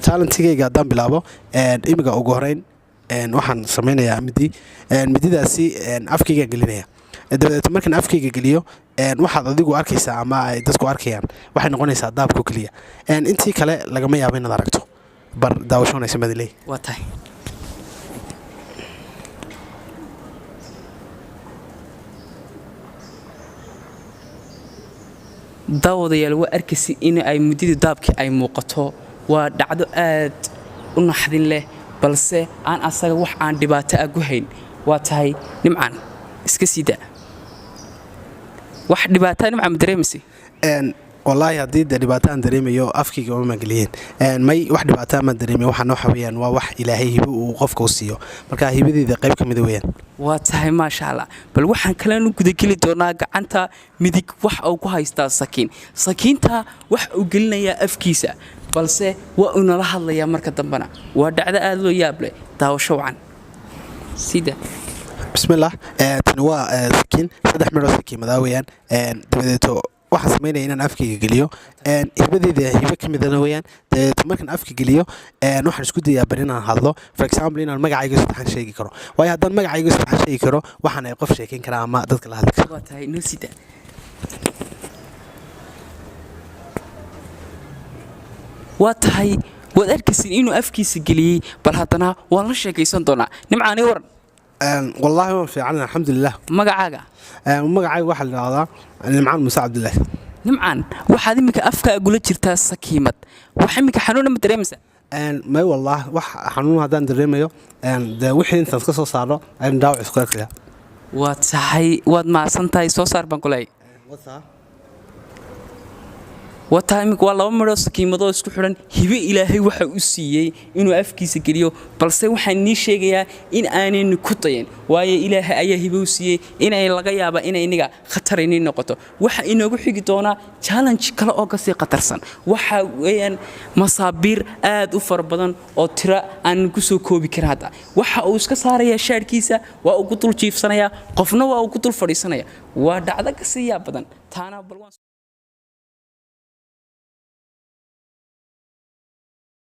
talentigayga haddaan bilaabo imiga ugu horeyn waxaan samaynayaa mididaasi afkaygaan gelinaya dabadeed markaan afkayga geliyo waxaad adigu arkaysaa ama ay dadku arkayaan waxay noqonaysaa daabko keliya intii kale lagama yaabo inaad aragto bar daawashoonaysa madiley waa tahay daawadayaal waa arkaysa in ay muddada daabkii ay muuqato waa dhacdo aad u naxdin leh balse aan asaga wax aan dhibaato ah ku hayn waa tahay nimcan iska sii daa wax dhibaato nimcan ma dareemaysa wallaahi haddii de dhibaato aan dareemayo afkayga uma mageliyeen may wax dhibaato ma dareemayo waxaan waxa weeyaan waa wax ilaahay hibo uu qofka u siiyo marka hibadeeda qayb ka mid weeyaan waa tahay maasha Allah bal waxaan kale u gudageli doonaa gacanta midig wax uu ku haystaa sakiinta wax uu gelinayaa afkiisa balse waa uu nala hadlayaa marka dambana waa dhacdo aad loo yaab leh daawasho wacan sida bismillah tan waa sakiin saddex miro sakiimada weeyaan dabadeeto waxaan sameynaya inaan afkayga geliyo hibadeeda hibo ka midana weeyaan dabadeeto markaan afka geliyo waxaan isku dayaa bari inaan hadlo for example inaan magacayga saddexan sheegi karo waayo haddaan magacayga saddexan sheegi karo waxaan ay qof sheekayn karaa ama dadka la hadli karo waa tahay noo sida waa tahay waad arkaysin inuu afkiisa geliyey bal haddana waan la sheekaysan doonaa nimcaani waran والله ما في عنا الحمد لله magacaaga magacayga waxa la yiraahdaa nimcaan muuse cabdullaahi nimcaan waxaad imika afka gula jirtaa sakiimad wax imika xanuun ma dareemaysaa may wallah wax xanuun hadaan dareemayo de wixii intaan ka soo saaro ayaan dhaawac isku arkaya waa tahay waad maasan tahay soo saar baan kulay wata imika waa laba midho sakiimadoo isku xidhan hibe ilaahay waxa u siiyey inuu afkiisa geliyo balse waxaan nii sheegayaa in aanaynu ku dayan waayo ilaahay ayaa hibe u siiyey inay laga yaaba inay iniga khatar inay noqoto waxa inoogu xigi doonaa challenge kale oo kasii khatarsan waxa weeyaan masaabiir aad u fara badan oo tira aan ku soo koobi karin hadda waxa uu iska saarayaa shaadhkiisa waa uu ku dul jiifsanayaa qofna waa uu ku dul fadhiisanaya waa dhacdo kasii yaab badan taana bal